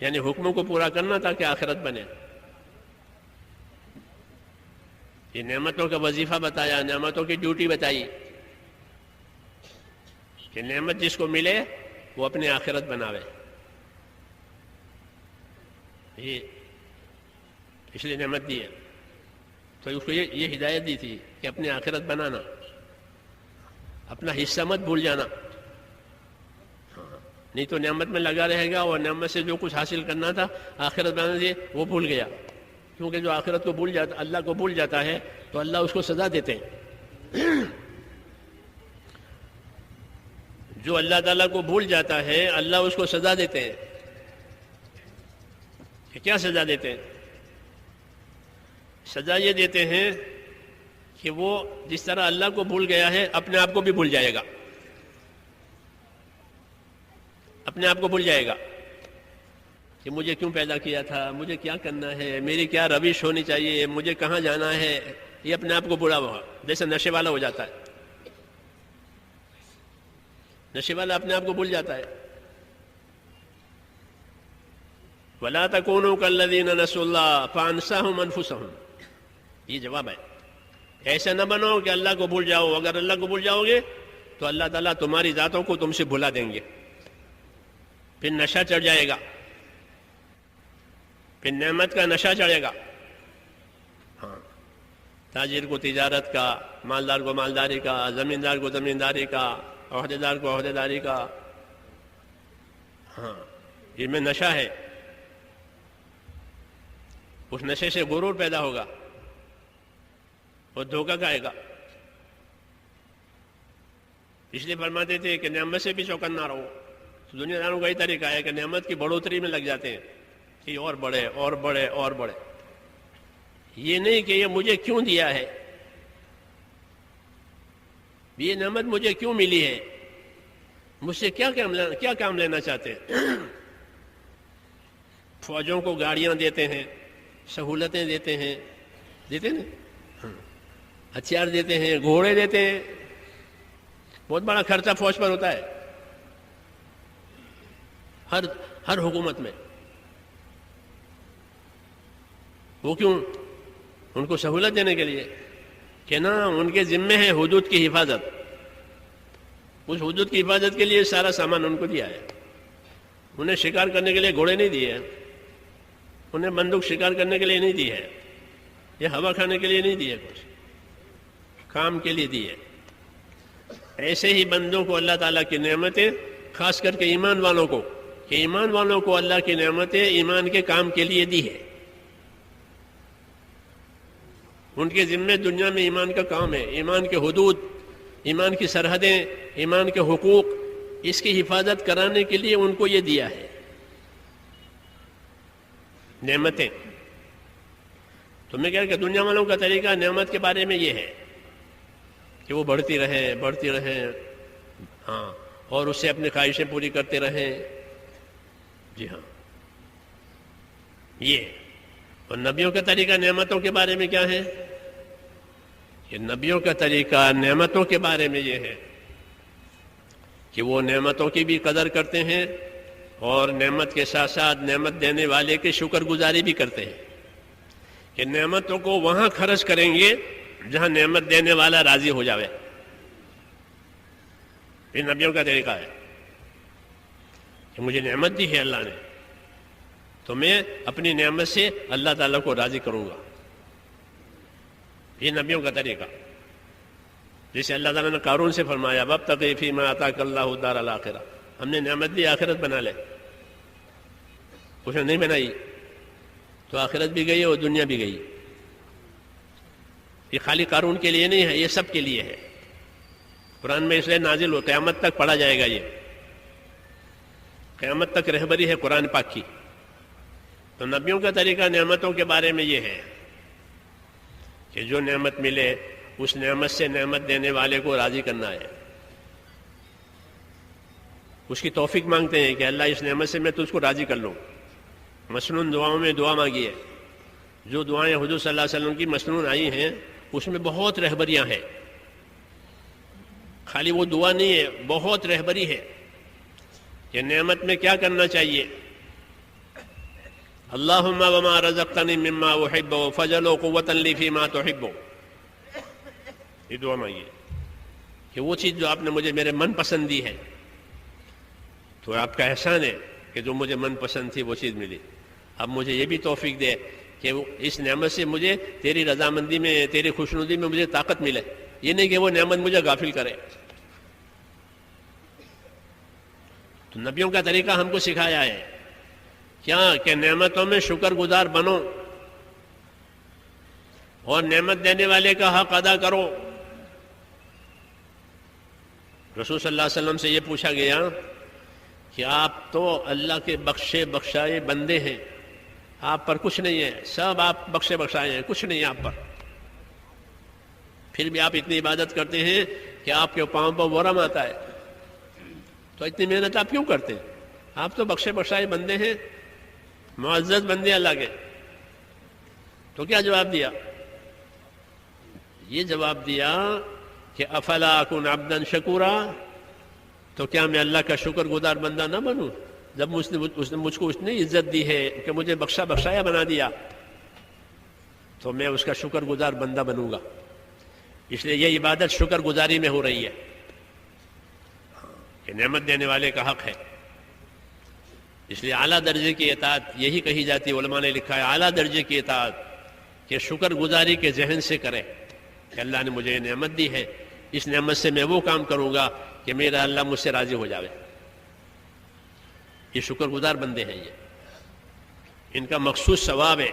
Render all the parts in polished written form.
یعنی حکموں کو پورا کرنا تاکہ آخرت بنے. یہ نعمتوں کا وظیفہ بتایا، نعمتوں کی ڈیوٹی بتائی کہ نعمت جس کو ملے وہ اپنی آخرت بناوے. یہ اس لیے نعمت دی ہے تو اس کو یہ ہدایت دی تھی کہ اپنی آخرت بنانا، اپنا حصہ مت بھول جانا. نہیں تو نعمت میں لگا رہے گا اور نعمت سے جو کچھ حاصل کرنا تھا آخرت بنانے سے وہ بھول گیا. کیونکہ جو آخرت کو بھول جاتا، اللہ کو بھول جاتا ہے تو اللہ اس کو سزا دیتے ہیں. جو اللہ تعالیٰ کو بھول جاتا ہے اللہ اس کو سزا دیتے ہیں. کہ کیا سزا دیتے ہیں؟ سزا یہ دیتے ہیں کہ وہ جس طرح اللہ کو بھول گیا ہے اپنے آپ کو بھی بھول جائے گا. اپنے آپ کو بھول جائے گا کہ مجھے کیوں پیدا کیا تھا، مجھے کیا کرنا ہے، میری کیا روش ہونی چاہیے، مجھے کہاں جانا ہے. یہ اپنے آپ کو بھولا ہوا، جیسے نشے والا ہو جاتا ہے. نشے والا اپنے آپ کو بھول جاتا ہے. وَلَا تَكُونُوا كَالَّذِينَ نَسُوا اللَّهَ فَأَنسَاهُمْ أَنفُسَهُمْ. یہ جواب ہے. ایسا نہ بنو کہ اللہ کو بھول جاؤ. اگر اللہ کو بھول جاؤ گے تو اللہ تعالیٰ تمہاری ذاتوں کو تم سے بھلا دیں گے. پھر نشہ چڑھ جائے گا، پھر نعمت کا نشہ چڑھے گا. ہاں، تاجر کو تجارت کا، مالدار کو مالداری کا، زمیندار کو زمینداری کا، عہدیدار کو عہدیداری کا. ہاں، ان میں نشہ ہے. اس نشے سے غرور پیدا ہوگا اور دھوکہ کھائے گا. اس لیے فرماتے تھے کہ نعمت سے بھی چوکنا رہو. دنیا داروں کا ہی طریقہ ہے کہ نعمت کی بڑھوتری میں لگ جاتے ہیں کہ اور بڑھے اور بڑھے اور بڑھے. یہ نہیں کہ یہ مجھے کیوں دیا ہے، یہ نعمت مجھے کیوں ملی ہے، مجھ سے کیا کام لینا چاہتے ہیں. فوجوں کو گاڑیاں دیتے ہیں، سہولتیں دیتے ہیں نا، ہتھیار دیتے ہیں، گھوڑے دیتے ہیں. بہت بڑا خرچہ فوج پر ہوتا ہے ہر حکومت میں. وہ کیوں؟ ان کو سہولت دینے کے لیے کہ نا ان کے ذمے ہے حدود کی حفاظت. اس حدود کی حفاظت کے لیے سارا سامان ان کو دیا ہے. انہیں شکار کرنے کے لیے گھوڑے نہیں دیے، انہیں بندوق شکار کرنے کے لیے نہیں دی ہے، یہ ہوا کھانے کے لیے نہیں دی ہے، کچھ کام کے لیے دی ہے. ایسے ہی بندوں کو اللہ تعالیٰ کی نعمتیں، خاص کر کے ایمان والوں کو، کہ ایمان والوں کو اللہ کی نعمتیں ایمان کے کام کے لیے دی ہے. ان کے ذمے دنیا میں ایمان کا کام ہے. ایمان کے حدود، ایمان کی سرحدیں، ایمان کے حقوق، اس کی حفاظت کرانے کے لیے ان کو یہ دیا ہے نعمتیں. تو میں کہہ رہا کہ دنیا والوں کا طریقہ نعمت کے بارے میں یہ ہے کہ وہ بڑھتی رہے ہاں، اور اس سے اپنی خواہشیں پوری کرتے رہیں. جی ہاں، یہ. اور نبیوں کا طریقہ نعمتوں کے بارے میں کیا ہے؟ کہ نبیوں کا طریقہ نعمتوں کے بارے میں یہ ہے کہ وہ نعمتوں کی بھی قدر کرتے ہیں اور نعمت کے ساتھ ساتھ نعمت دینے والے کی شکر گزاری بھی کرتے ہیں. کہ نعمتوں کو وہاں خرچ کریں گے جہاں نعمت دینے والا راضی ہو جاوے. یہ نبیوں کا طریقہ ہے کہ مجھے نعمت دی ہے اللہ نے تو میں اپنی نعمت سے اللہ تعالیٰ کو راضی کروں گا. یہ نبیوں کا طریقہ. جسے اللہ تعالیٰ نے قارون سے فرمایا وابتغ فیما آتاک اللہ الدار الآخرہ، ہم نے نعمت دی آخرت بنا لے. اس نے نہیں بنائی تو آخرت بھی گئی اور دنیا بھی گئی. یہ خالی قارون کے لیے نہیں ہے، یہ سب کے لیے ہے. قرآن میں اس لیے نازل ہو، قیامت تک پڑھا جائے گا. یہ قیامت تک رہبری ہے قرآن پاک کی. تو نبیوں کا طریقہ نعمتوں کے بارے میں یہ ہے کہ جو نعمت ملے اس نعمت سے نعمت دینے والے کو راضی کرنا ہے. اس کی توفیق مانگتے ہیں کہ اللہ اس نعمت سے میں تجھ کو راضی کر لوں. مسنون دعاؤں میں دعا مانگی ہے. جو دعائیں حضور صلی اللہ علیہ وسلم کی مسنون آئی ہیں اس میں بہت رہبریاں ہیں. خالی وہ دعا نہیں ہے، بہت رہبری ہے کہ نعمت میں کیا کرنا چاہیے. اللہم وما رزقتنی مما احب فجل قوتا لی فیما تحب. یہ دعا مانگیے کہ وہ چیز جو آپ نے مجھے میرے من پسند دی ہے تو آپ کا احسان ہے کہ جو مجھے من پسند تھی وہ چیز ملی. اب مجھے یہ بھی توفیق دے کہ اس نعمت سے مجھے تیری رضامندی میں تیری خوشنودی میں مجھے طاقت ملے، یہ نہیں کہ وہ نعمت مجھے غافل کرے. تو نبیوں کا طریقہ ہم کو سکھایا ہے کیا کہ نعمتوں میں شکر گزار بنو اور نعمت دینے والے کا حق ادا کرو. رسول صلی اللہ علیہ وسلم سے یہ پوچھا گیا کہ آپ تو اللہ کے بخشے بخشائے بندے ہیں، آپ پر کچھ نہیں ہے، سب آپ بخشے بخشائے ہیں، کچھ نہیں ہے آپ پر، پھر بھی آپ اتنی عبادت کرتے ہیں کہ آپ کے پاؤں پر ورم آتا ہے، تو اتنی محنت آپ کیوں کرتے ہیں؟ آپ تو بخشے بخشائے بندے ہیں، معزز بندے اللہ کے. تو کیا جواب دیا؟ یہ جواب دیا کہ افلا اکون عبدا شکورا، تو کیا میں اللہ کا شکر گزار بندہ نہ بنوں؟ جب اس نے مجھ کو اتنی عزت دی ہے کہ مجھے بخشا بخشایا بنا دیا تو میں اس کا شکر گزار بندہ بنوں گا. اس لیے یہ عبادت شکر گزاری میں ہو رہی ہے کہ نعمت دینے والے کا حق ہے. اس لیے اعلیٰ درجے کی اطاعت یہی کہی جاتی ہے، علماء نے لکھا ہے اعلیٰ درجے کی اطاعت کہ شکر گزاری کے ذہن سے کرے کہ اللہ نے مجھے یہ نعمت دی ہے، اس نعمت سے میں وہ کام کروں گا کہ میرا اللہ مجھ سے راضی ہو جاوے. یہ شکر گزار بندے ہیں، یہ ان کا مخصوص ثواب ہے،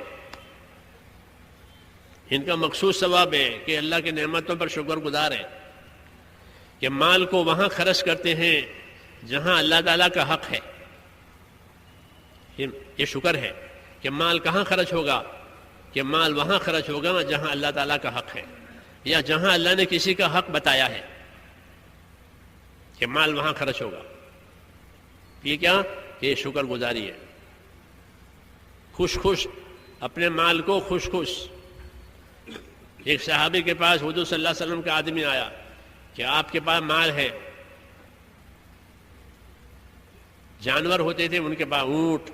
ان کا مخصوص ثواب ہے کہ اللہ کی نعمتوں پر شکر گزار ہے، کہ مال کو وہاں خرچ کرتے ہیں جہاں اللہ تعالیٰ کا حق ہے. یہ شکر ہے کہ مال کہاں خرچ ہوگا؟ کہ مال وہاں خرچ ہوگا جہاں اللہ تعالیٰ کا حق ہے، یا جہاں اللہ نے کسی کا حق بتایا ہے کہ مال وہاں خرچ ہوگا. یہ کیا؟ یہ شکر گزاری ہے. خوش خوش اپنے مال کو خوش خوش. ایک صحابی کے پاس حضور صلی اللہ علیہ وسلم کا آدمی آیا کہ آپ کے پاس مال ہے، جانور ہوتے تھے ان کے پاس، اونٹ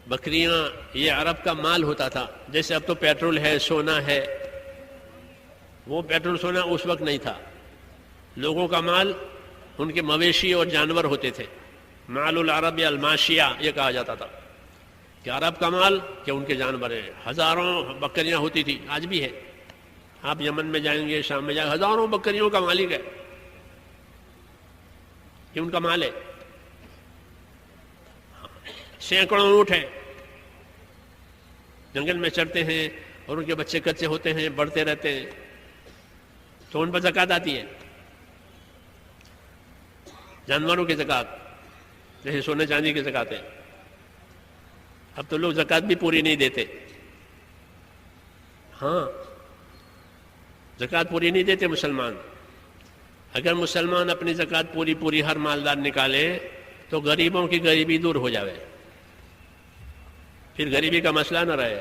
بکریاں، یہ عرب کا مال ہوتا تھا. جیسے اب تو پیٹرول ہے، سونا ہے، وہ پیٹرول سونا اس وقت نہیں تھا. لوگوں کا مال ان کے مویشی اور جانور ہوتے تھے. مال العرب یا الماشیہ یہ کہا جاتا تھا کہ عرب کا مال کہ ان کے جانور ہیں. ہزاروں بکریاں ہوتی تھی، آج بھی ہے. آپ یمن میں جائیں گے، شام میں جائیں گے، ہزاروں بکریوں کا مالک ہے، یہ ان کا مال ہے. سینکڑوں اونٹ ہیں، جنگل میں چرتے ہیں اور ان کے بچے کچے ہوتے ہیں، بڑھتے رہتے ہیں، تو ان پر زکوٰۃ آتی ہے. جانوروں کی زکوٰۃ جیسے سونے چاندی کی زکوٰۃ ہے. اب تو لوگ زکوٰۃ بھی پوری نہیں دیتے. ہاں، زکوٰۃ پوری نہیں دیتے مسلمان. اگر مسلمان اپنی زکوٰۃ پوری ہر مالدار نکالے تو غریبوں کی غریبی دور ہو جاوے، پھر غریبی کا مسئلہ نہ رہے.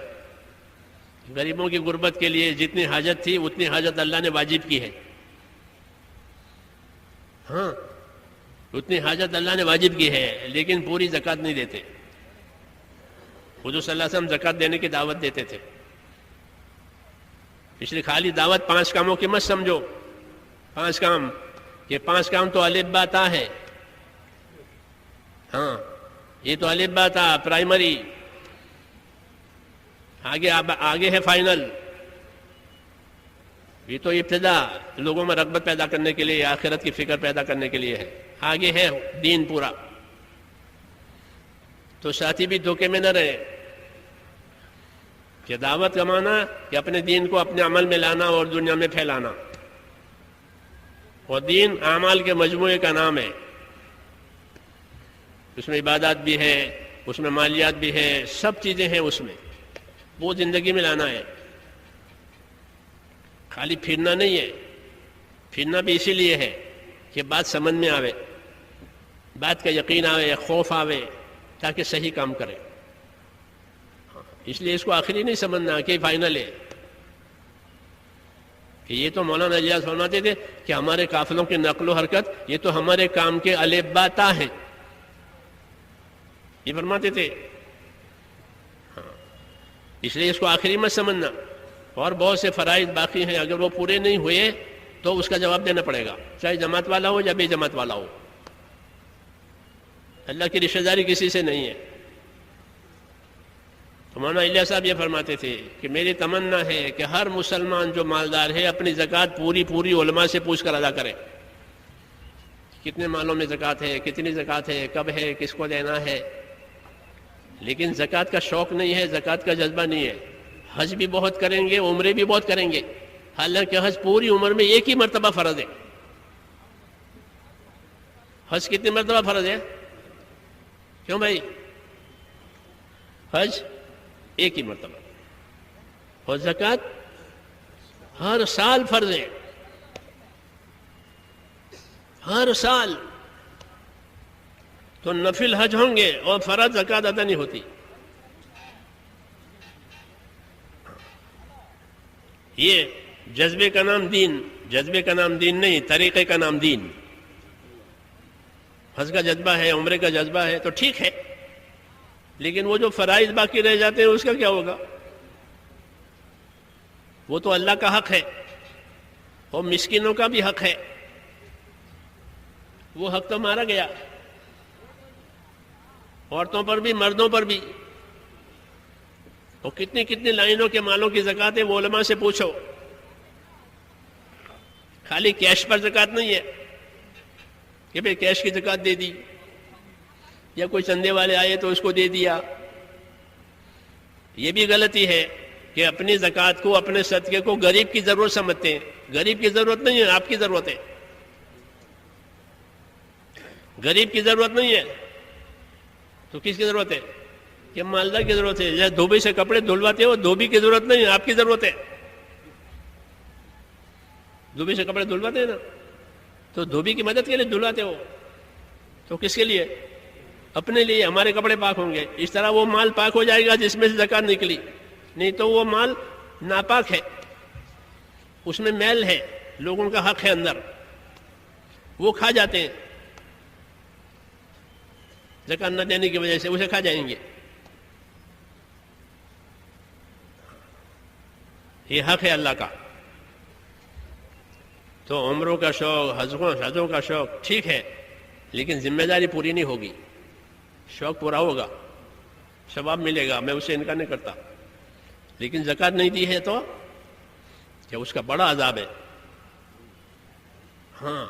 غریبوں کی غربت کے لیے جتنی حاجت تھی اتنی حاجت اللہ نے واجب کی ہے. ہاں، اتنی حاجت اللہ نے واجب کی ہے، لیکن پوری زکوٰۃ نہیں دیتے. حضور صلی اللہ علیہ وسلم زکوٰۃ دینے کی دعوت دیتے تھے. اس لیے خالی دعوت 5 کاموں کی مت سمجھو. 5 کام، یہ 5 کام تو الف با تا ہے. ہاں، یہ تو الف با تا پرائمری، آگے ہے فائنل. یہ تو ابتدا لوگوں میں رغبت پیدا کرنے کے لیے، آخرت کی فکر پیدا کرنے کے لیے ہے. آگے ہے دین پورا. تو ساتھی بھی دھوکے میں نہ رہے کہ دعوت کمانا کہ اپنے دین کو اپنے عمل میں لانا اور دنیا میں پھیلانا. اور دین اعمال کے مجموعے کا نام ہے. اس میں عبادات بھی ہے، اس میں مالیات بھی ہے، سب چیزیں ہیں اس میں. وہ زندگی میں لانا ہے، خالی پھرنا نہیں ہے. پھرنا بھی اسی لیے ہے کہ بات سمجھ میں آوے، بات کا یقین آوے، خوف آوے، تاکہ صحیح کام کرے. اس لیے اس کو آخری نہیں سمجھنا کہ فائنل ہے. کہ یہ تو مولانا اجاز فرماتے تھے کہ ہمارے قافلوں کی نقل و حرکت یہ تو ہمارے کام کے الف با تا ہیں. یہ فرماتے تھے. ہاں، اس لیے اس کو آخری مت سمجھنا. اور بہت سے فرائض باقی ہیں، اگر وہ پورے نہیں ہوئے تو اس کا جواب دینا پڑے گا، چاہے جماعت والا ہو یا بے جماعت والا ہو. اللہ کی رشتہ داری کسی سے نہیں ہے. تو مولانا الیاس صاحب یہ فرماتے تھے کہ میری تمنا ہے کہ ہر مسلمان جو مالدار ہے اپنی زکوٰۃ پوری علماء سے پوچھ کر ادا کرے. کتنے مالوں میں زکوٰۃ ہے، کتنی زکوٰۃ ہے، کب ہے، کس کو دینا ہے. لیکن زکوٰۃ کا شوق نہیں ہے، زکوٰۃ کا جذبہ نہیں ہے. حج بھی بہت کریں گے، عمرے بھی بہت کریں گے، حالانکہ حج پوری عمر میں ایک ہی مرتبہ فرض ہے. حج کتنی مرتبہ فرض ہے؟ کیوں بھائی؟ حج ایک ہی مرتبہ، اور زکوٰۃ ہر سال فرض ہے، ہر سال. تو نفل حج ہوں گے اور فرض زکوٰۃ ادا نہیں ہوتی. یہ جذبے کا نام دین، جذبے کا نام دین نہیں، طریقے کا نام دین. حج کا جذبہ ہے، عمرے کا جذبہ ہے تو ٹھیک ہے، لیکن وہ جو فرائض باقی رہ جاتے ہیں اس کا کیا ہوگا؟ وہ تو اللہ کا حق ہے، اور مسکینوں کا بھی حق ہے. وہ حق تو مارا گیا، عورتوں پر بھی، مردوں پر بھی. اور کتنی کتنی لائنوں کے مالوں کی زکوٰۃ ہے، وہ علماء سے پوچھو. خالی کیش پر زکوٰۃ نہیں ہے کہ بھئی کیش کی زکوٰۃ دے دی، یا کوئی چندے والے آئے تو اس کو دے دیا. یہ بھی غلطی ہے کہ اپنی زکوٰۃ کو، اپنے صدقے کو غریب کی ضرورت سمجھتے ہیں. غریب کی ضرورت نہیں ہے، آپ کی ضرورت ہے. غریب کی ضرورت نہیں ہے تو کس کی ضرورت ہے؟ کہ مالدار کی ضرورت ہے. جیسے دھوبی سے کپڑے دھلواتے ہو، دھوبی کی ضرورت نہیں ہے، آپ کی ضرورت ہے. دھوبی سے کپڑے دھلواتے ہیں نا، تو دھوبی کی مدد کے لیے دھلواتے ہو. تو کس کے لیے؟ اپنے لیے. ہمارے کپڑے پاک ہوں گے، اس طرح وہ مال پاک ہو جائے گا جس میں سے زکوٰۃ نکلی. نہیں تو وہ مال ناپاک ہے، اس میں میل ہے، لوگوں کا حق ہے اندر، وہ کھا جاتے ہیں. زکوٰۃ نہ دینے کی وجہ سے اسے کھا جائیں گے. یہ حق ہے اللہ کا. تو عمروں کا شوق، حجوں کا شوق ٹھیک ہے، لیکن ذمہ داری پوری نہیں ہوگی. شوق پورا ہوگا، ثواب ملے گا، میں اسے انکار نہیں کرتا، لیکن زکوٰۃ نہیں دی ہے تو کیا اس کا بڑا عذاب ہے. ہاں،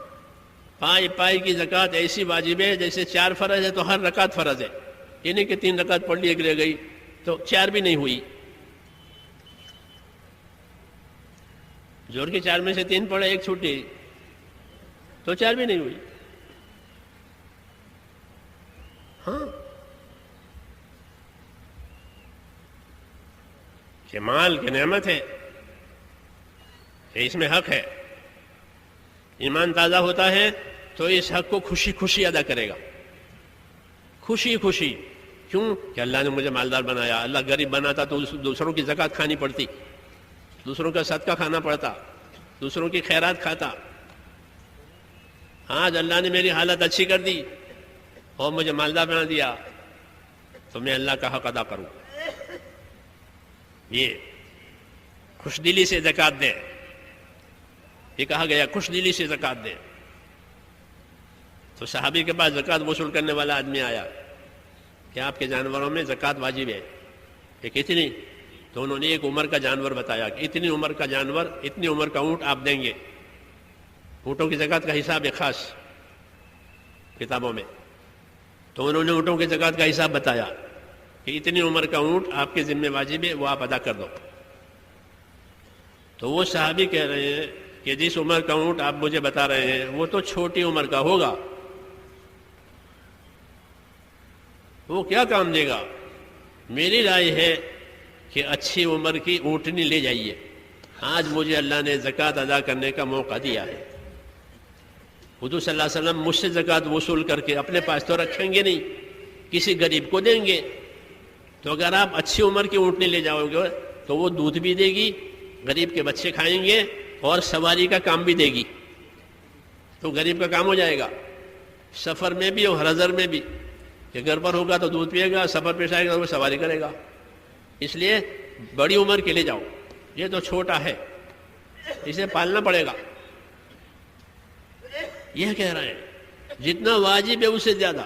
پائی کی زکوٰۃ ایسی واجب ہے جیسے 4 فرض ہے تو ہر رکعت فرض ہے. یہ نہیں کہ 3 رکعت پڑھ لی، ایک رہ گئی تو 4 بھی نہیں ہوئی. زور کی 4 میں سے 3 پڑھے، ایک چھوٹی تو 4 بھی نہیں ہوئی. ہاں، کہ مال کی نعمت ہے، کہ اس میں حق ہے. ایمان تازہ ہوتا ہے تو اس حق کو خوشی خوشی ادا کرے گا. خوشی خوشی. کیوں؟ کہ اللہ نے مجھے مالدار بنایا. اللہ غریب بناتا تو دوسروں کی زکوٰۃ کھانی پڑتی، دوسروں کا صدقہ کھانا پڑتا، دوسروں کی خیرات کھاتا. آج اللہ نے میری حالت اچھی کر دی اور مجھے مالدار بنا دیا تو میں اللہ کا حق ادا کروں. یہ خوش دلی سے زکوٰۃ دیں. یہ کہا گیا خوش دلی سے زکوٰۃ دیں. تو صحابی کے پاس زکوٰۃ وصول کرنے والا آدمی آیا کہ آپ کے جانوروں میں زکوٰۃ واجب ہے. کہ کتنی؟ تو انہوں نے ایک عمر کا جانور بتایا کہ اتنی عمر کا جانور، اتنی عمر کا اونٹ آپ دیں گے. اونٹوں کی زکوٰۃ کا حساب ہے خاص کتابوں میں. تو انہوں نے اونٹوں کی زکوٰۃ کا حساب بتایا کہ اتنی عمر کا اونٹ آپ کے ذمہ واجب ہے، وہ آپ ادا کر دو. تو وہ صحابی کہہ رہے ہیں کہ جس عمر کا اونٹ آپ مجھے بتا رہے ہیں وہ تو چھوٹی عمر کا ہوگا، وہ کیا کام دے گا؟ میری رائے ہے کہ اچھی عمر کی اونٹنی لے جائیے. آج مجھے اللہ نے زکوٰۃ ادا کرنے کا موقع دیا ہے. حضور صلی اللہ علیہ وسلم مجھ سے زکوٰۃ وصول کر کے اپنے پاس تو رکھیں گے نہیں، کسی غریب کو دیں گے. تو اگر آپ اچھی عمر کی اونٹنی لے جاؤ گے تو وہ دودھ بھی دے گی، غریب کے بچے کھائیں گے، اور سواری کا کام بھی دے گی. تو غریب کا کام ہو جائے گا، سفر میں بھی اور حضر میں بھی. کہ گھر پر ہوگا تو دودھ پیے گا، سفر پیش آئے گا تو وہ سواری کرے گا. اس لیے بڑی عمر کے لے جاؤ، یہ تو چھوٹا ہے، اسے پالنا پڑے گا. یہ کہہ رہے ہیں جتنا واجب ہے اس سے زیادہ.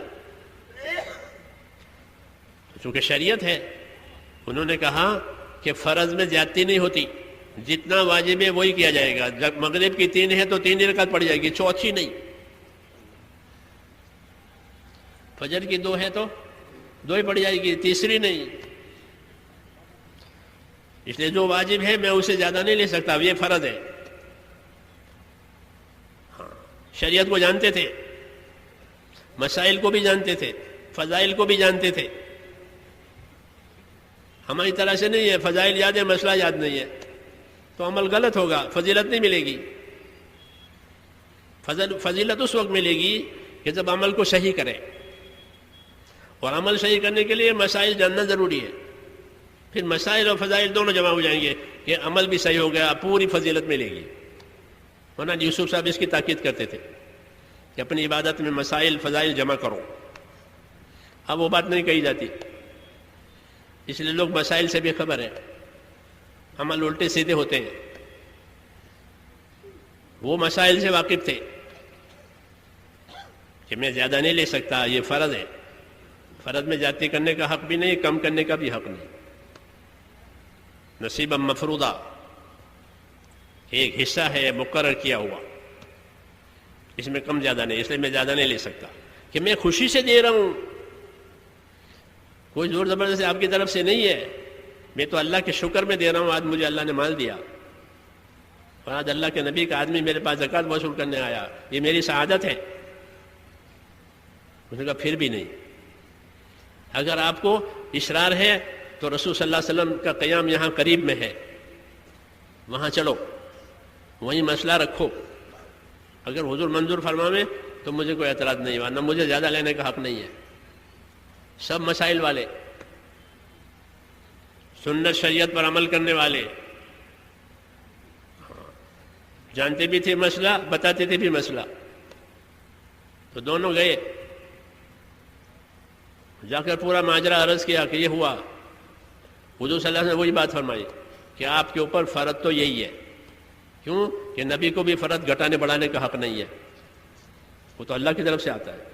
چونکہ شریعت ہے، انہوں نے کہا کہ فرض میں زیادتی نہیں ہوتی، جتنا واجب ہے وہی کیا جائے گا. جب مغرب کی 3 ہے تو 3 رکعت پڑ جائے گی، چوتھی نہیں. فجر کی 2 ہے تو 2 ہی پڑ جائے گی، تیسری نہیں. اس لیے جو واجب ہے میں اسے زیادہ نہیں لے سکتا، یہ فرض ہے. شریعت کو جانتے تھے، مسائل کو بھی جانتے تھے، فضائل کو بھی جانتے تھے. ہماری طرح سے نہیں ہے، فضائل یاد ہے مسئلہ یاد نہیں ہے تو عمل غلط ہوگا، فضیلت نہیں ملے گی. فضیلت اس وقت ملے گی کہ جب عمل کو صحیح کرے، اور عمل صحیح کرنے کے لیے مسائل جاننا ضروری ہے. پھر مسائل اور فضائل دونوں جمع ہو جائیں گے کہ عمل بھی صحیح ہو گیا، پوری فضیلت ملے گی. مولانا یوسف صاحب اس کی تاکید کرتے تھے کہ اپنی عبادت میں مسائل فضائل جمع کرو. اب وہ بات نہیں کہی جاتی، اس لیے لوگ مسائل سے بھی خبر ہے، عمل الٹے سیدھے ہوتے ہیں. وہ مسائل سے واقف تھے کہ میں زیادہ نہیں لے سکتا، یہ فرض ہے. فرض میں زیادتی کرنے کا حق بھی نہیں، کم کرنے کا بھی حق نہیں. نصیبا مفروضہ، ایک حصہ ہے مقرر کیا ہوا، اس میں کم زیادہ نہیں، اس لیے میں زیادہ نہیں لے سکتا. کہ میں خوشی سے دے رہا ہوں، کوئی زور زبردستی آپ کی طرف سے نہیں ہے. میں تو اللہ کے شکر میں دے رہا ہوں، آج مجھے اللہ نے مال دیا، اور آج اللہ کے نبی کا آدمی میرے پاس زکوٰۃ وصول کرنے آیا، یہ میری سعادت ہے. اس نے کہا پھر بھی نہیں. اگر آپ کو اصرار ہے تو رسول صلی اللہ علیہ وسلم کا قیام یہاں قریب میں ہے، وہاں چلو، وہیں مسئلہ رکھو. اگر حضور منظور فرمائیں تو مجھے کوئی اعتراض نہیں، ورنہ مجھے زیادہ لینے کا حق نہیں ہے. سب مسائل والے، سنت شریعت پر عمل کرنے والے، جانتے بھی تھے مسئلہ، بتاتے تھے بھی مسئلہ. تو دونوں گئے، جا کر پورا ماجرا عرض کیا کہ یہ ہوا. حضور صلی اللہ علیہ وسلم نے وہی بات فرمائی کہ آپ کے اوپر فرض تو یہی ہے. کیوں کہ نبی کو بھی فرض گھٹانے بڑھانے کا حق نہیں ہے، وہ تو اللہ کی طرف سے آتا ہے.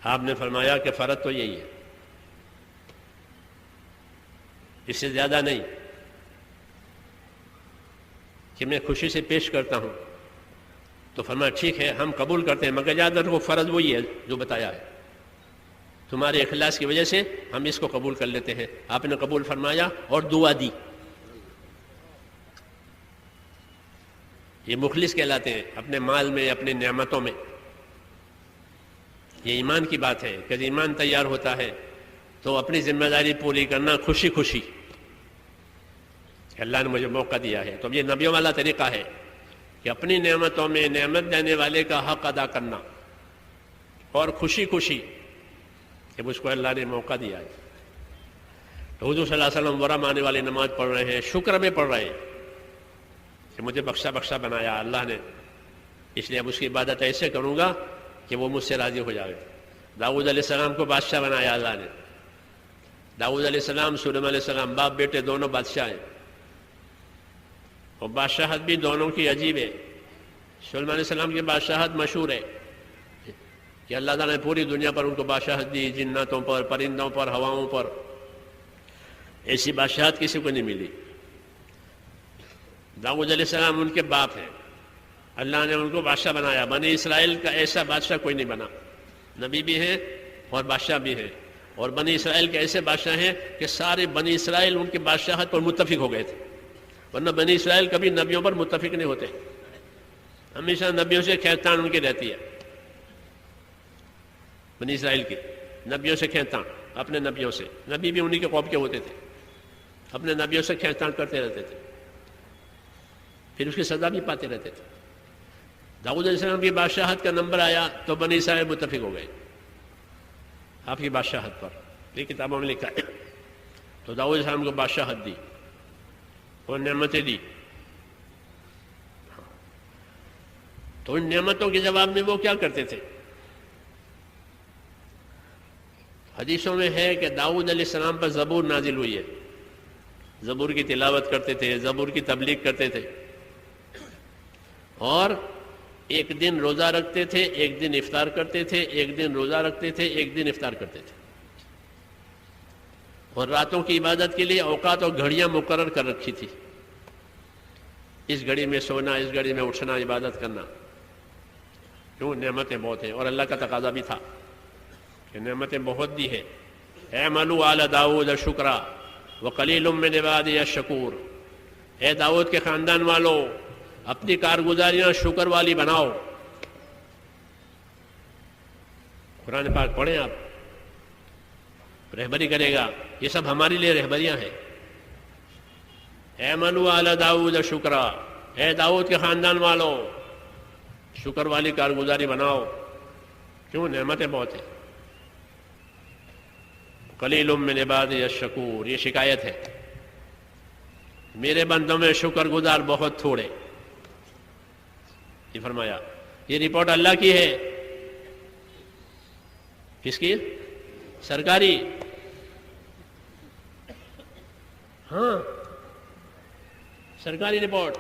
آپ نے فرمایا کہ فرض تو یہی ہے، اس سے زیادہ نہیں. کہ میں خوشی سے پیش کرتا ہوں تو فرمایا ٹھیک ہے ہم قبول کرتے ہیں، مگر یاد رکھو فرض وہی ہے جو بتایا ہے. تمہارے اخلاص کی وجہ سے ہم اس کو قبول کر لیتے ہیں. آپ نے قبول فرمایا اور دعا دی. یہ مخلص کہلاتے ہیں اپنے مال میں، اپنے نعمتوں میں. یہ ایمان کی بات ہے کہ ایمان تیار ہوتا ہے تو اپنی ذمہ داری پوری کرنا خوشی خوشی. اللہ نے مجھے موقع دیا ہے، تو یہ نبیوں والا طریقہ ہے کہ اپنی نعمتوں میں نعمت دینے والے کا حق ادا کرنا، اور خوشی خوشی کہ مجھ کو اللہ نے موقع دیا ہے. تو حضور صلی اللہ علیہ وسلم ورم آنے والی نماز پڑھ رہے ہیں، شکر میں پڑھ رہے ہیں کہ مجھے بخشا بنایا اللہ نے، اس لیے اب اس کی عبادت ایسے کروں گا کہ وہ مجھ سے راضی ہو جائے. داؤد علیہ السلام کو بادشاہ بنایا اللہ نے. داؤد علیہ السلام، سلیمان علیہ السلام، باپ بیٹے دونوں بادشاہ ہیں، اور بادشاہت بھی دونوں کی عجیب ہے. سلیمان علیہ السلام کی بادشاہت مشہور ہے کہ اللہ تعالیٰ نے پوری دنیا پر ان کو بادشاہت دی، جناتوں پر، پرندوں پر، ہواؤں پر. ایسی بادشاہت کسی کو نہیں ملی. داؤد علیہ السلام ان کے باپ ہیں، اللہ نے ان کو بادشاہ بنایا. بنی اسرائیل کا ایسا بادشاہ کوئی نہیں بنا، نبی بھی ہیں اور بادشاہ بھی ہیں. اور بنی اسرائیل کے ایسے بادشاہ ہیں کہ سارے بنی اسرائیل ان کی بادشاہت پر متفق ہو گئے تھے، ورنہ بنی اسرائیل کبھی نبیوں پر متفق نہیں ہوتے. ہمیشہ نبیوں سے کھینچتان ان کی رہتی ہے. بنی اسرائیل کی نبیوں سے کھینچتان، اپنے نبیوں سے. نبی بھی انہی کے قوم کے ہوتے تھے، اپنے نبیوں سے کھینچتان کرتے رہتے تھے، پھر اس کی سزا بھی پاتے رہتے تھے. داؤد علیہ السلام کی بادشاہت کا نمبر آیا تو بنی اسرائیل متفق ہو گئے آپ کی بادشاہت پر. یہ کتابوں میں لکھا ہے. تو داؤد علیہ السلام کو بادشاہت دی اور نعمتیں دی. تو ان نعمتوں کے جواب میں وہ کیا کرتے تھے؟ حدیثوں میں ہے کہ داؤد علیہ السلام پر زبور نازل ہوئی ہے، زبور کی تلاوت کرتے تھے، زبور کی تبلیغ کرتے تھے، اور ایک دن روزہ رکھتے تھے، ایک دن افطار کرتے تھے، ایک دن روزہ رکھتے تھے، ایک دن افطار کرتے تھے، اور راتوں کی عبادت کے لیے اوقات اور گھڑیاں مقرر کر رکھی تھی، اس گھڑی میں سونا، اس گھڑی میں اٹھنا، عبادت کرنا. کیوں؟ نعمتیں بہت ہیں، اور اللہ کا تقاضا بھی تھا کہ نعمتیں بہت دی ہے. اعملوا آل داؤد شکرا وقلیل من عبادی الشکور. اے داؤد کے خاندان والو، اپنی کارگزاریاں شکر والی بناؤ. قرآن پاک پڑھیں آپ، رہبری کرے گا. یہ سب ہمارے لیے رہبریاں ہیں. اعملوا آل داؤد شکرا، اے داؤد کے خاندان والو شکر والی کارگزاری بناؤ. کیوں؟ نعمتیں بہت ہیں. قلیل من عبادی الشکور، یہ شکایت ہے، میرے بندوں میں شکر گزار بہت تھوڑے. یہ فرمایا. یہ رپورٹ اللہ کی ہے. کس کی؟ سرکاری. ہاں، سرکاری رپورٹ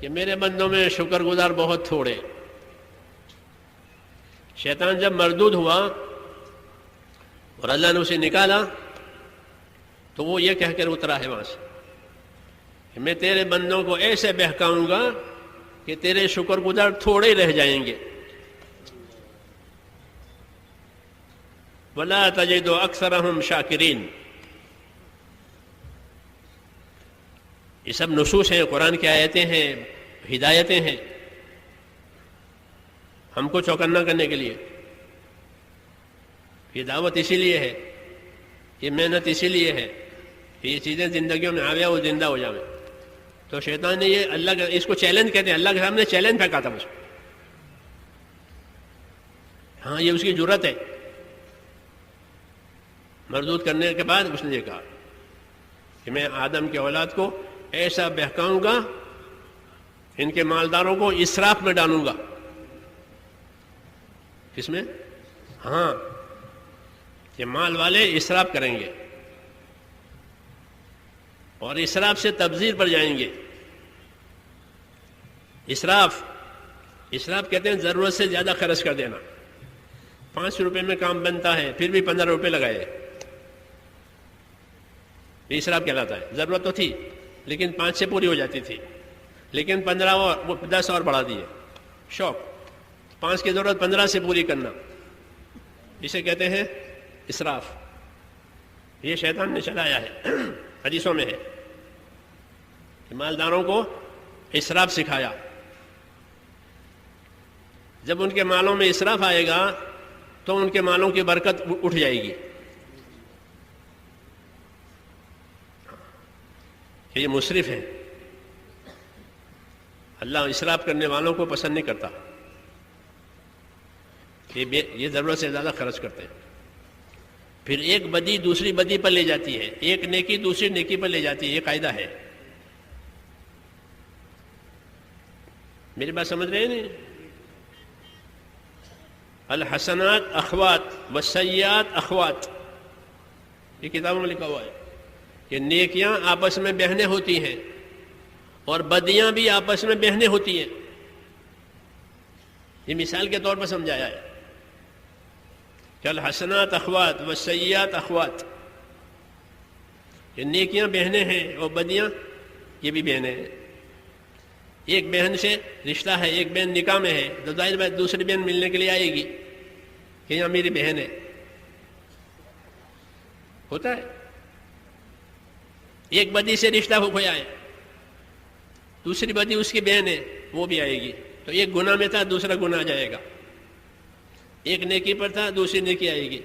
کہ میرے بندوں میں شکر گزار بہت تھوڑے. شیطان جب مردود ہوا اور اللہ نے اسے نکالا تو وہ یہ کہہ کر اترا ہے وہاں سے کہ میں تیرے بندوں کو ایسے بہکاؤں گا کہ تیرے شکر گزار تھوڑے رہ جائیں گے. وَلَا تَجِدُ أَكْثَرَهُمْ شَاكِرِينَ. یہ سب نصوص ہیں، قرآن کی آیتیں ہیں، ہدایتیں ہیں ہم کو چوکنا کرنے کے لیے. یہ دعوت اسی لیے ہے، یہ محنت اسی لیے ہے کہ یہ چیزیں زندگیوں میں آویا وہ زندہ ہو جائیں. تو شیطان نے یہ اللہ کا، اس کو چیلنج کہتے ہیں، اللہ کے سامنے چیلنج پھینکا تھا مجھ کو. ہاں، یہ اس کی جرت ہے. مردود کرنے کے بعد اس نے یہ کہا کہ میں آدم کی اولاد کو ایسا بہکاؤں گا، ان کے مالداروں کو اسراف میں ڈالوں گا. کس میں؟ ہاں، کہ مال والے اسراف کریں گے اور اسراف سے تبذیر پر جائیں گے. اسراف کہتے ہیں ضرورت سے زیادہ خرچ کر دینا. 5 روپے میں کام بنتا ہے پھر بھی 15 روپے لگائے، یہ اسراف کہلاتا ہے. ضرورت تو تھی لیکن 5 سے پوری ہو جاتی تھی، لیکن 15 اور 10 اور بڑھا دیے. شوق، 5 کی ضرورت 15 سے پوری کرنا، اسے کہتے ہیں اسراف. یہ شیطان نے چلایا ہے. حدیثوں میں ہے کہ مالداروں کو اسراف سکھایا. جب ان کے مالوں میں اسراف آئے گا تو ان کے مالوں کی برکت اٹھ جائے گی. کہ یہ مسرف ہیں، اللہ اسراف کرنے والوں کو پسند نہیں کرتا، کہ یہ ضرورت سے زیادہ خرچ کرتے ہیں. پھر ایک بدی دوسری بدی پر لے جاتی ہے، ایک نیکی دوسری نیکی پر لے جاتی ہے. یہ قاعدہ ہے. میری بات سمجھ رہے ہیں نہیں؟ الحسنات اخوات والسیئات اخوات، یہ کتابوں میں لکھا ہوا ہے کہ نیکیاں آپس میں بہنیں ہوتی ہیں اور بدیاں بھی آپس میں بہنیں ہوتی ہیں. یہ مثال کے طور پر سمجھایا ہے کہ الحسنات اخوات والسیئات اخوات، یہ نیکیاں بہنیں ہیں اور بدیاں یہ بھی بہنیں ہیں. ایک بہن سے رشتہ ہے، ایک بہن نکاح میں ہے تو ظاہر بات دوسری بہن ملنے کے لیے آئے گی کہ یہاں میری بہن ہے. ہوتا ہے. ایک بدی سے رشتہ ہو گیا ہے، دوسری بدی اس کی بہن ہے، وہ بھی آئے گی. تو ایک گناہ میں تھا دوسرا گناہ جائے گا. ایک نیکی پر تھا دوسری نیکی آئے گی.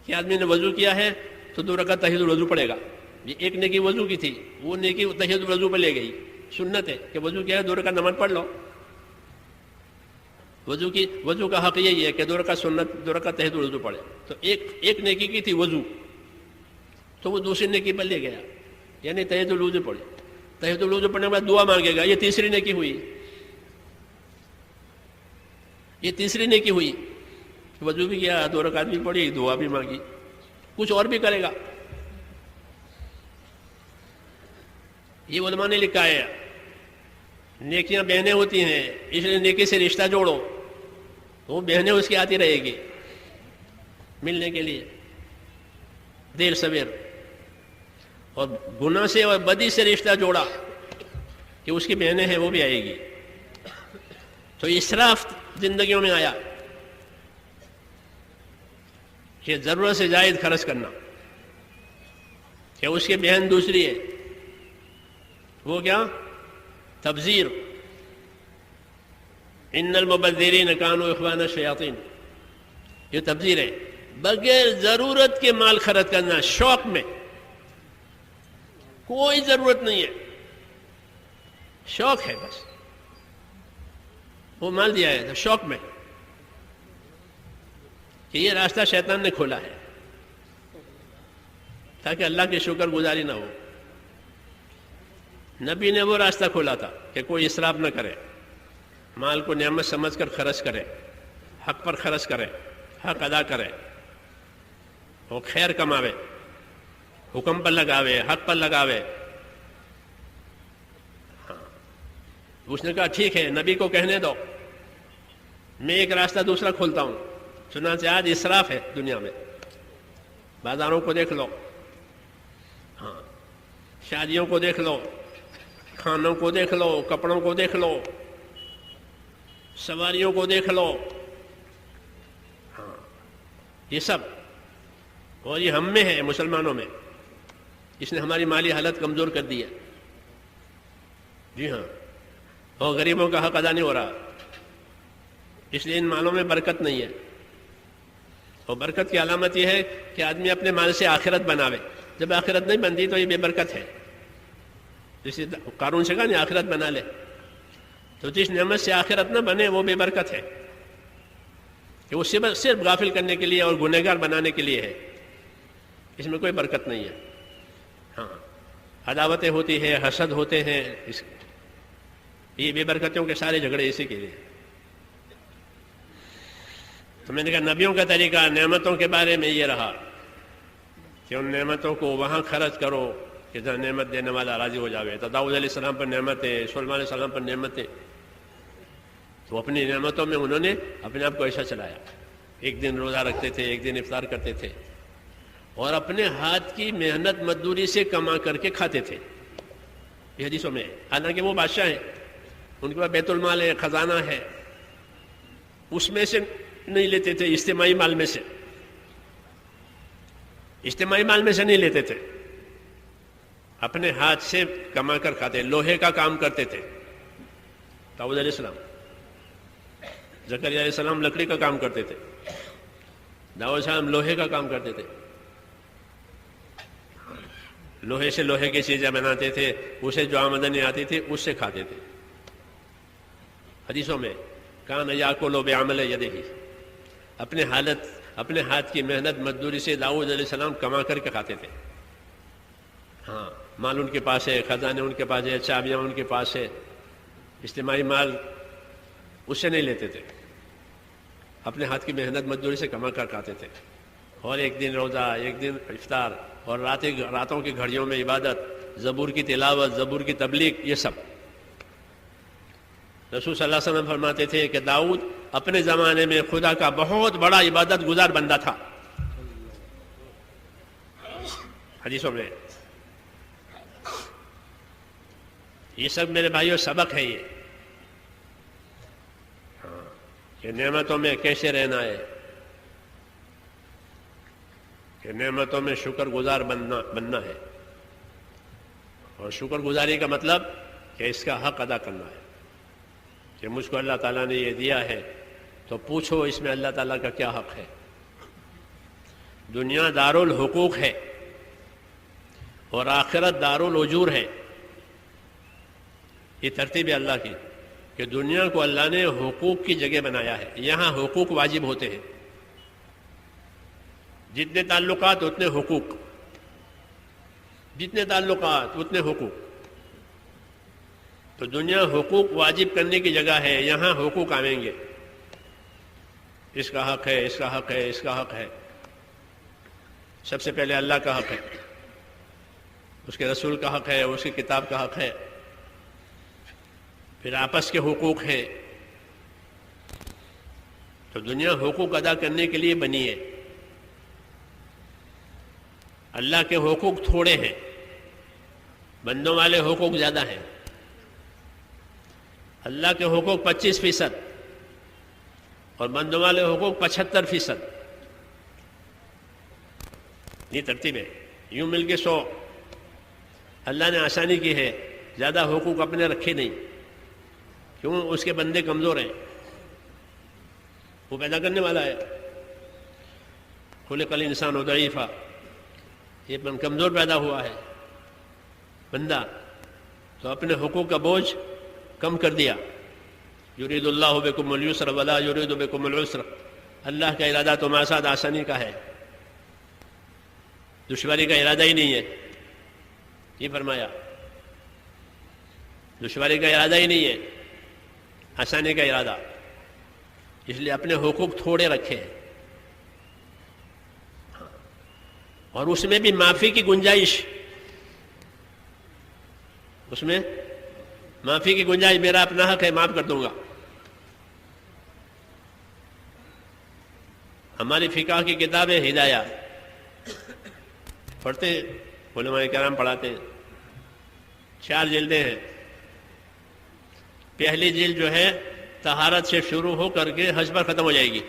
کہ آدمی نے وضو کیا ہے تو 2 رکعت تحیۃ الوضو پڑے گا. یہ ایک نیکی وضو کی تھی، وہ نیکی تحیۃ الوضو پر لے گئی. سنت ہے کہ وضو کیا ہے 2 رکعت نماز پڑھ لو. وضو کا حق یہی ہے کہ 2 رکعت سنت، 2 رکعت تحیۃ الوضو پڑھے. تو ایک نیکی کی تھی وضو، تو وہ دوسری نیکی پر لے گیا، یعنی تحیۃ الوضو پڑھے. تحیۃ الوضو پڑھنے کے بعد دعا مانگے گا، یہ تیسری نیکی ہوئی. یہ تیسری نیکی ہوئی وضو بھی کیا، 2 رکعت بھی پڑھی، دعا بھی مانگی، کچھ اور بھی کرے گا. یہ علماء نے لکھا ہے نیکیاں بہنیں ہوتی ہیں، اس لیے نیکی سے رشتہ جوڑو، تو وہ بہنیں اس کی آتی رہے گی ملنے کے لیے دیر سویر. اور گناہ سے اور بدی سے رشتہ جوڑا کہ اس کی بہنیں ہیں وہ بھی آئے گی. تو اسراف زندگیوں میں آیا کہ ضرورت سے زائد خرچ کرنا، کہ اس کی بہن دوسری ہے، وہ کیا؟ تبذیر. ان المبذرین کانوا اخوان الشیاطین، یہ تبذیر ہے. بغیر ضرورت کے مال خرچ کرنا، شوق میں، کوئی ضرورت نہیں ہے، شوق ہے بس، وہ مال دیا ہے تو شوق میں، کہ یہ راستہ شیطان نے کھولا ہے تاکہ اللہ کی شکر گزاری نہ ہو. نبی نے وہ راستہ کھولا تھا کہ کوئی اسراف نہ کرے، مال کو نعمت سمجھ کر خرچ کرے، حق پر خرچ کرے، حق ادا کرے، وہ خیر کماوے، حکم پر لگاوے، حق پر لگاوے. اس نے کہا ٹھیک ہے، نبی کو کہنے دو، میں ایک راستہ دوسرا کھولتا ہوں. چنانچہ آج اسراف ہے دنیا میں، بازاروں کو دیکھ لو، ہاں، شادیوں کو دیکھ لو، کھانوں کو دیکھ لو، کپڑوں کو دیکھ لو، سواریوں کو دیکھ لو، ہاں، یہ سب. اور یہ ہم میں ہے، مسلمانوں میں. اس نے ہماری مالی حالت کمزور کر دی ہے. جی ہاں، اور غریبوں کا حق ادا نہیں ہو رہا، اس لیے ان مالوں میں برکت نہیں ہے. اور برکت کی علامت یہ ہے کہ آدمی اپنے مال سے آخرت بناوے. جب آخرت نہیں بنتی تو یہ بے برکت ہے. جسے قارون سے کہا نہیں آخرت بنا لے، تو جس نعمت سے آخرت نہ بنے وہ بے برکت ہے، کہ وہ صرف غافل کرنے کے لیے اور گنہگار بنانے کے لیے ہے. اس میں کوئی برکت نہیں ہے. ہاں، عداوتیں ہوتی ہے، حسد ہوتے ہیں، یہ بے برکتوں کے سارے جھگڑے اسی کے لیے. تو میں نے کہا نبیوں کا طریقہ نعمتوں کے بارے میں یہ رہا کہ ان نعمتوں کو وہاں خرچ کرو کہ جہاں نعمت دینے والا راضی ہو جاوے. تو داؤد علیہ السلام پر نعمتیں، سلیمان علیہ السلام پر نعمتیں، تو اپنی نعمتوں میں انہوں نے اپنے آپ کو ایسا چلایا. ایک دن روزہ رکھتے تھے، ایک دن افطار کرتے تھے، اور اپنے ہاتھ کی محنت مزدوری سے کما کر کے کھاتے تھے. یہ حدیثوں میں ہے. حالانکہ وہ بادشاہ ہیں، ان کے پاس بیت المال ہے، خزانہ ہے، اس میں سے نہیں لیتے تھے، اجتماعی مال میں سے، اجتماعی مال میں سے نہیں لیتے تھے، اپنے ہاتھ سے کما کر کھاتے. لوہے کا کام کرتے تھے داؤد علیہ السلام. زکریا علیہ السلام لکڑی کا کام کرتے تھے، داؤد علیہ السلام لوہے کا کام کرتے تھے. لوہے سے لوہے کی چیزیں بناتے تھے، اسے جو آمدنی آتی تھی اس سے کھاتے تھے. حدیثوں میں کان یاکل بعمل یدہ، اپنے ہاتھ کی محنت مزدوری سے داؤد علیہ السلام کما کر کے کھاتے تھے. ہاں، مال ان کے پاس ہے، خزانے ان کے پاس ہے، چابیاں ان کے پاس ہے، اجتماعی مال اس سے نہیں لیتے تھے، اپنے ہاتھ کی محنت مزدوری سے کما کر کھاتے تھے. اور ایک دن روزہ، ایک دن افطار، اور راتوں کی گھڑیوں میں عبادت، زبور کی تلاوت، زبور کی تبلیغ، یہ سب. رسول صلی اللہ علیہ وسلم فرماتے تھے کہ داؤد اپنے زمانے میں خدا کا بہت بڑا عبادت گزار بندہ تھا. حدیثوں میں یہ سب میرے بھائیوں سبق ہے. یہ کہ نعمتوں میں کیسے رہنا ہے، کہ نعمتوں میں شکر گزار بننا ہے. اور شکر گزاری کا مطلب کہ اس کا حق ادا کرنا ہے، کہ مجھ کو اللہ تعالیٰ نے یہ دیا ہے تو پوچھو اس میں اللہ تعالیٰ کا کیا حق ہے. دنیا دارالحقوق ہے اور آخرت دارالأجور ہے. یہ ترتیب ہے اللہ کی کہ دنیا کو اللہ نے حقوق کی جگہ بنایا ہے. یہاں حقوق واجب ہوتے ہیں، جتنے تعلقات اتنے حقوق، جتنے تعلقات اتنے حقوق. تو دنیا حقوق واجب کرنے کی جگہ ہے، یہاں حقوق آئیں گے. اس کا حق ہے، اس کا حق ہے، اس کا حق ہے. سب سے پہلے اللہ کا حق ہے، اس کے رسول کا حق ہے، اس کی کتاب کا حق ہے. پھر آپس کے حقوق ہیں. تو دنیا حقوق ادا کرنے کے لیے بنی ہے. اللہ کے حقوق تھوڑے ہیں، بندوں والے حقوق زیادہ ہیں. اللہ کے حقوق 25% اور بندوں والے حقوق 75%. یہ ترتیب ہے. یوں مل کے 100. اللہ نے آسانی کی ہے، زیادہ حقوق اپنے رکھے نہیں. کیوں؟ اس کے بندے کمزور ہیں، وہ پیدا کرنے والا ہے. خلق الانسان ضعیفا، یہ کمزور پیدا ہوا ہے بندہ، تو اپنے حقوق کا بوجھ کم کر دیا. یرید اللہ بکم اليسر ولا یرید بکم العسر. اللہ کا ارادہ تمہارے ساتھ آسانی کا ہے، دشواری کا ارادہ ہی نہیں ہے. یہ فرمایا، دشواری کا ارادہ ہی نہیں ہے، آسانی کا ارادہ. اس لیے اپنے حقوق تھوڑے رکھے ہیں، اور اس میں بھی معافی کی گنجائش. اس میں معافی کی گنجائش، میرا اپنا حق ہے، معاف کر دوں گا. ہماری فقہ کی کتاب ہے ہدایہ، پڑھتے ہیں، علماء کرام پڑھاتے ہیں. 4 جلدیں ہیں. پہلی جلد جو ہے طہارت سے شروع ہو کر کے حج پر ختم ہو جائے گی.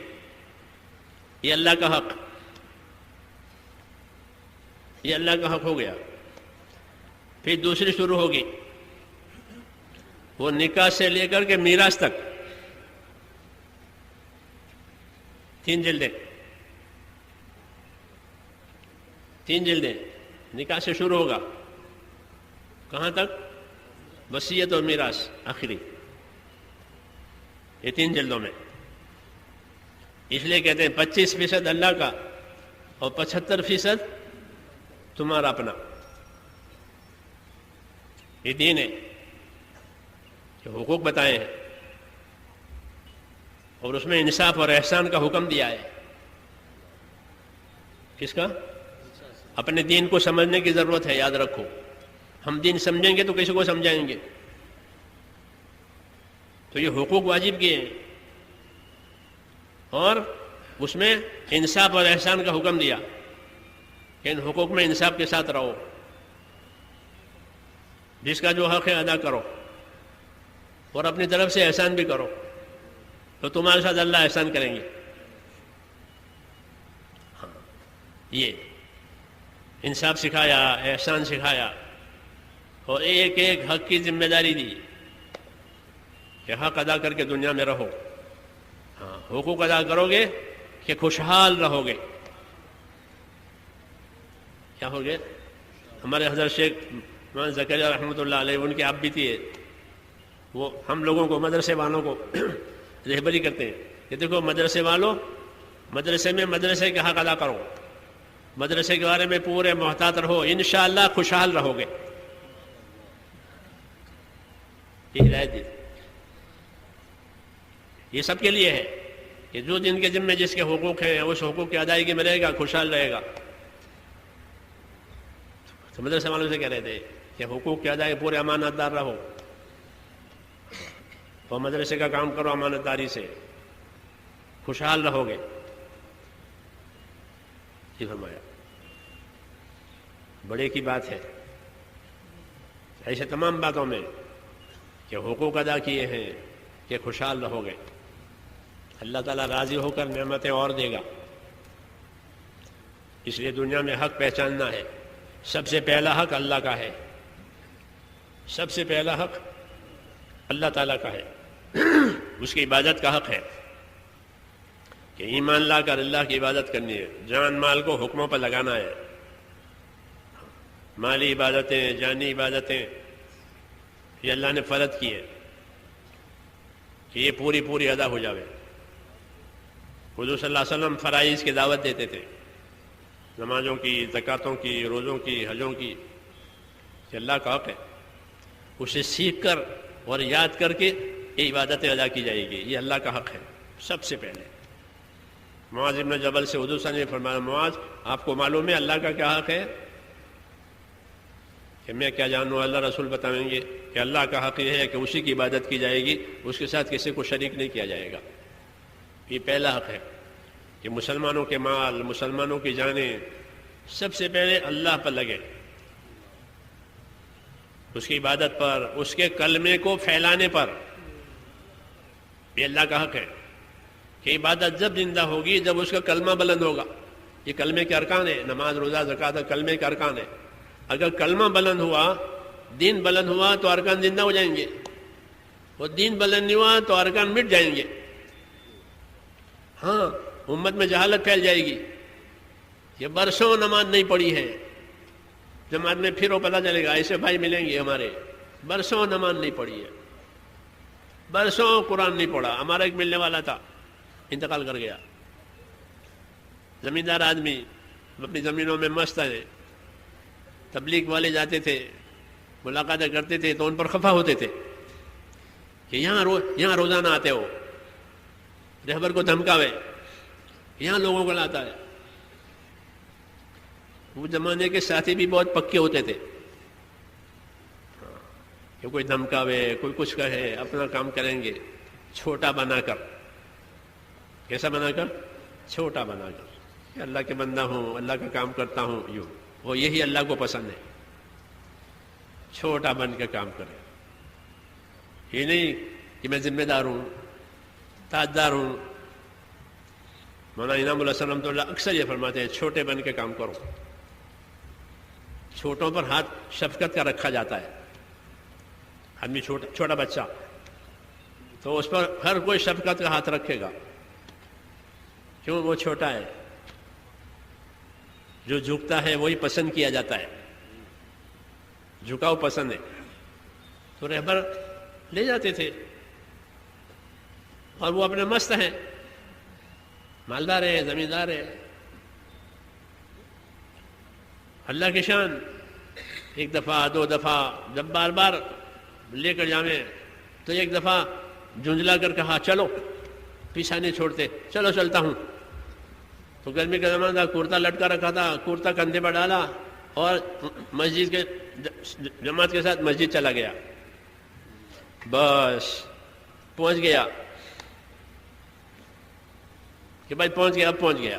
یہ اللہ کا حق، یہ اللہ کا حق ہو گیا. پھر دوسری شروع ہوگی، وہ نکاح سے لے کر کے میراث تک. 3 جلدیں، 3 جلدیں. نکاح سے شروع ہوگا، کہاں تک؟ وصیت اور میراث آخری. یہ 3 جلدوں میں. اس لیے کہتے ہیں 25% اللہ کا اور 75% تمہارا اپنا. یہ دین ہے کہ حقوق بتائے ہیں، اور اس میں انصاف اور احسان کا حکم دیا ہے. کس کا؟ اپنے دین کو سمجھنے کی ضرورت ہے. یاد رکھو، ہم دین سمجھیں گے تو کسی کو سمجھائیں گے. تو یہ حقوق واجب کیے ہیں، اور اس میں انصاف اور احسان کا حکم دیا کہ ان حقوق میں انصاف کے ساتھ رہو. جس کا جو حق ہے ادا کرو، اور اپنی طرف سے احسان بھی کرو، تو تمہارے ساتھ اللہ احسان کریں گے. ہاں، یہ انصاف سکھایا، احسان سکھایا، اور ایک ایک حق کی ذمہ داری دی کہ حق ادا کر کے دنیا میں رہو. ہاں، حقوق ادا کرو گے کہ خوشحال رہو گے. کیا ہوگے؟ ہمارے حضرت شیخ مولانا زکریا رحمۃ اللہ علیہ، ان کی آپ بھی تھی، وہ ہم لوگوں کو، مدرسے والوں کو رہبری کرتے ہیں کہ دیکھو مدرسے والوں، مدرسے میں مدرسے کا حق ادا کرو، مدرسے کے بارے میں پورے محتاط رہو، انشاءاللہ خوشحال رہو گے. یہ ہدایت دی. یہ سب کے لیے ہے کہ جو جن کے ذمہ جس کے حقوق ہیں اس حقوق کی ادائیگی میں رہے گا، خوشحال رہے گا. تو مدرسے والوں سے کہہ رہے تھے کہ حقوق کی ادائیگی، پورے امانت دار رہو، اور مدرسے کا کام کرو امانت داری سے، خوشحال رہو گے. یہ فرمایا. بڑے کی بات ہے ایسے تمام باتوں میں کہ حقوق ادا کیے ہیں کہ خوشحال رہو گے. اللہ تعالیٰ راضی ہو کر نعمتیں اور دے گا. اس لیے دنیا میں حق پہچاننا ہے. سب سے پہلا حق اللہ کا ہے، سب سے پہلا حق اللہ تعالیٰ کا ہے. اس کی عبادت کا حق ہے کہ ایمان لا کر اللہ کی عبادت کرنی ہے، جان مال کو حکموں پر لگانا ہے. مالی عبادتیں، جانی عبادتیں یہ اللہ نے فرض کی ہے کہ یہ پوری پوری ادا ہو جاوے. حضور صلی اللہ علیہ وسلم فرائض کی دعوت دیتے تھے، نمازوں کی، زکاتوں کی، روزوں کی، حجوں کی، کہ اللہ کا حق ہے. اسے سیکھ کر اور یاد کر کے یہ عبادتیں ادا کی جائے گی. یہ اللہ کا حق ہے سب سے پہلے. معاذ ابن جبل سے حضور صلی اللہ علیہ وسلم نے فرمایا معاذ آپ کو معلوم ہے اللہ کا کیا حق ہے؟ کہ میں کیا جانوں، اللہ رسول بتائیں گے کہ اللہ کا حق یہ ہے کہ اسی کی عبادت کی جائے گی، اس کے ساتھ کسی کو شریک نہیں کیا جائے گا. یہ پہلا حق ہے کہ مسلمانوں کے مال، مسلمانوں کی جانیں سب سے پہلے اللہ پر لگے، اس کی عبادت پر، اس کے کلمے کو پھیلانے پر. یہ اللہ کا حق ہے کہ عبادت جب زندہ ہوگی جب اس کا کلمہ بلند ہوگا. یہ کلمے کے ارکان ہیں، نماز روزہ زکوٰۃ کلمے کے ارکان ہیں. اگر کلمہ بلند ہوا، دین بلند ہوا تو ارکان زندہ ہو جائیں گے، اور دین بلند نہیں ہوا تو ارکان مٹ جائیں گے. ہاں امت میں جہالت پھیل جائے گی، یہ برسوں نماز نہیں پڑھی ہے، جماعت میں پھر وہ پتہ چلے گا ایسے بھائی ملیں گے ہمارے برسوں نماز نہیں پڑھی ہے، برسوں قرآن نہیں پڑھا. ہمارا ایک ملنے والا تھا، انتقال کر گیا، زمیندار آدمی، اپنی زمینوں میں مست ہے. تبلیغ والے جاتے تھے، ملاقاتیں کرتے تھے تو ان پر خفا ہوتے تھے کہ یہاں روزانہ آتے ہو، رہبر کو دھمکاوے، یہاں لوگوں کو لاتا ہے. وہ زمانے کے ساتھی بھی بہت پکے ہوتے تھے کہ کوئی دھمکاوے، کوئی کچھ کہے، اپنا کام کریں گے چھوٹا بنا کر. کیسا بنا کر؟ چھوٹا بنا کر کہ اللہ کے بندہ ہوں، اللہ کا کام کرتا ہوں. یوں وہ یہی اللہ کو پسند ہے، چھوٹا بن کے کام کرے. یہ نہیں کہ میں ذمہ دار ہوں، تاجدار ہوں. مولانا انعام اللہ رحمۃ اللہ اکثر یہ فرماتے ہیں چھوٹے بن کے کام کرو. چھوٹوں پر ہاتھ شفقت کا رکھا جاتا ہے. آدمی چھوٹا بچہ تو اس پر ہر کوئی شفقت کا ہاتھ رکھے گا، کیوں؟ وہ چھوٹا ہے. جو جھکتا ہے وہی پسند کیا جاتا ہے، جھکاؤ پسند ہے. تو رہبر لے جاتے تھے اور وہ اپنے مست ہیں، مالدار ہے، زمیندار ہے. اللہ کی شان. ایک دفعہ، دو دفعہ، جب بار بار لے کر جاویں تو ایک دفعہ جھنجلا کر کہا چلو، پیچھا نہیں چھوڑتے، چلو چلتا ہوں. تو گرمی کا زمانہ تھا، کرتا لٹکا رکھا تھا، کرتا کندھے پر ڈالا اور مسجد کے جماعت کے ساتھ مسجد چلا گیا. بس پہنچ گیا کہ بھائی پہنچ گیا، اب پہنچ گیا.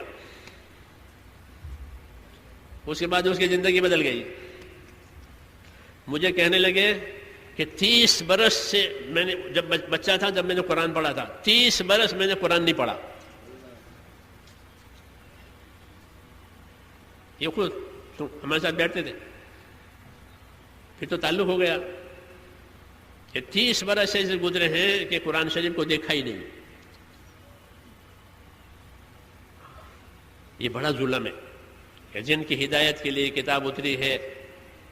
اس کے بعد اس کی زندگی بدل گئی. مجھے کہنے لگے کہ 30 برس سے میں نے، جب بچہ تھا جب میں نے قرآن پڑھا تھا، 30 برس میں نے قرآن نہیں پڑھا. یہ خود ہمارے ساتھ بیٹھتے تھے، پھر تو تعلق ہو گیا کہ 30 برس سے ایسے گزرے ہیں کہ قرآن شریف کو دیکھا ہی نہیں. یہ بڑا ظلم ہے کہ جن کی ہدایت کے لیے کتاب اتری ہے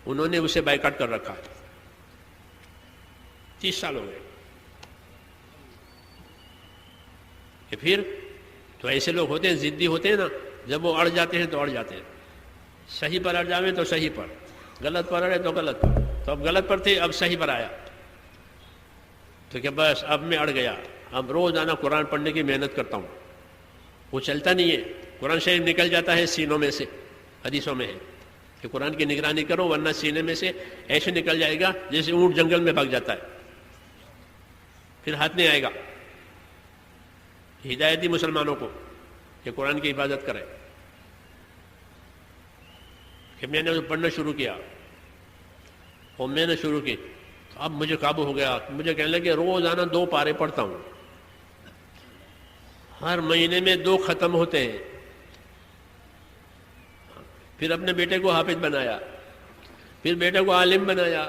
انہوں نے اسے بائیکاٹ کر رکھا. 30 سال ہو گئے. کہ پھر تو ایسے لوگ ہوتے ہیں، ضدی ہوتے ہیں نا، جب وہ اڑ جاتے ہیں تو اڑ جاتے ہیں. صحیح پر اڑ جاویں تو صحیح پر، غلط پر اڑے تو غلط پر. تو اب غلط پر تھے، اب صحیح پر آیا تو کہ بس اب میں اڑ گیا، اب روزانہ قرآن پڑھنے کی محنت کرتا ہوں. وہ چلتا نہیں ہے. قرآن شریف نکل جاتا ہے سینوں میں سے. حدیثوں میں ہے کہ قرآن کی نگرانی کرو ورنہ سینے میں سے ایسے نکل جائے گا جیسے اونٹ جنگل میں بھاگ جاتا ہے، پھر ہاتھ نہیں آئے گا. ہدایت دی مسلمانوں کو کہ قرآن کی حفاظت کرے. کہ میں نے پڑھنا شروع کیا اور میں نے شروع کی تو اب مجھے قابو ہو گیا. مجھے کہنے لگے روزانہ 2 پارے پڑھتا ہوں، ہر مہینے میں 2 ختم ہوتے ہیں. پھر اپنے بیٹے کو حافظ بنایا، پھر بیٹے کو عالم بنایا.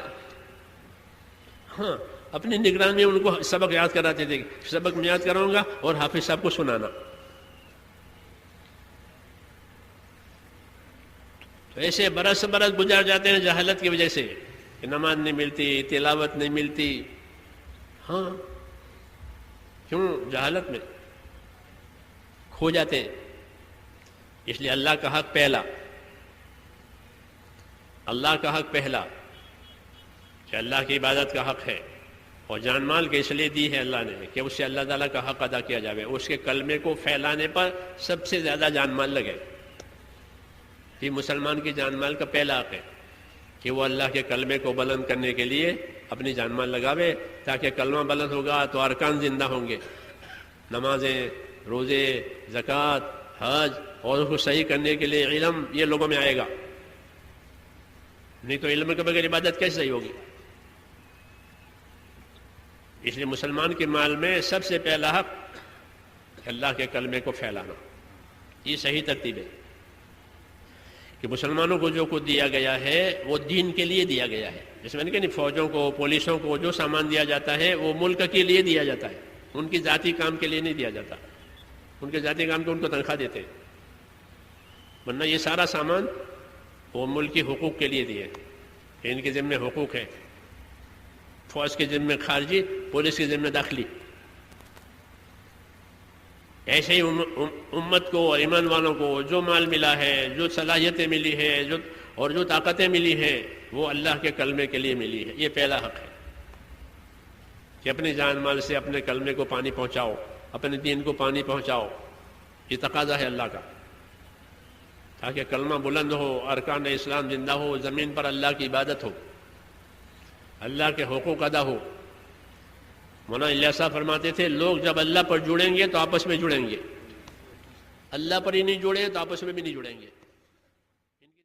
ہاں اپنی نگرانی میں ان کو سبق یاد کراتے تھے، سبق میں یاد کراؤں گا اور حافظ صاحب کو سنانا. تو ایسے برس گزر جاتے ہیں جہالت کی وجہ سے کہ نماز نہیں ملتی، تلاوت نہیں ملتی. ہاں کیوں؟ جہالت میں کھو جاتے ہیں. اس لیے اللہ کا حق پہلا، اللہ کا حق پہلا کہ اللہ کی عبادت کا حق ہے اور جان مال کے اس لیے دی ہے اللہ نے کہ اس سے اللہ تعالیٰ کا حق ادا کیا جائے، اس کے کلمے کو پھیلانے پر سب سے زیادہ جان مال لگے۔ یہ مسلمان کی جان مال کا پہلا حق ہے کہ وہ اللہ کے کلمے کو بلند کرنے کے لیے اپنی جان مال لگاوے، تاکہ کلمہ بلند ہوگا تو ارکان زندہ ہوں گے، نمازیں، روزے، زکوٰۃ، حج، اور اس کو صحیح کرنے کے لیے علم یہ لوگوں میں آئے گا، نہیں تو علم کے بغیر عبادت کیسے صحیح ہوگی؟ اس لیے مسلمان کے مال میں سب سے پہلا حق اللہ کے کلمے کو پھیلانا، یہ صحیح ترتیب ہے کہ مسلمانوں کو جو کچھ دیا گیا ہے وہ دین کے لیے دیا گیا ہے۔ جس میں نے کہ فوجوں کو، پولیسوں کو جو سامان دیا جاتا ہے وہ ملک کے لیے دیا جاتا ہے، ان کی ذاتی کام کے لیے نہیں دیا جاتا، ان کے ذاتی کام کو ان کو تنخواہ دیتے ہیں، ورنہ یہ سارا سامان وہ ملکی حقوق کے لیے دیے، ان کے ذمہ حقوق ہے، فوج کے ذمہ خارجی، پولیس کے ذمہ داخلی۔ ایسے ہی امت کو اور ایمان والوں کو جو مال ملا ہے، جو صلاحیتیں ملی ہیں، اور جو طاقتیں ملی ہیں، وہ اللہ کے کلمے کے لیے ملی ہے۔ یہ پہلا حق ہے کہ اپنی جان مال سے اپنے کلمے کو پانی پہنچاؤ، اپنے دین کو پانی پہنچاؤ، یہ تقاضا ہے اللہ کا، تاکہ کلمہ بلند ہو، ارکان اسلام زندہ ہو، زمین پر اللہ کی عبادت ہو، اللہ کے حقوق ادا ہو۔ مولانا الیاس صاحب فرماتے تھے لوگ جب اللہ پر جڑیں گے تو آپس میں جڑیں گے، اللہ پر ہی نہیں جڑے تو آپس میں بھی نہیں جڑیں گے۔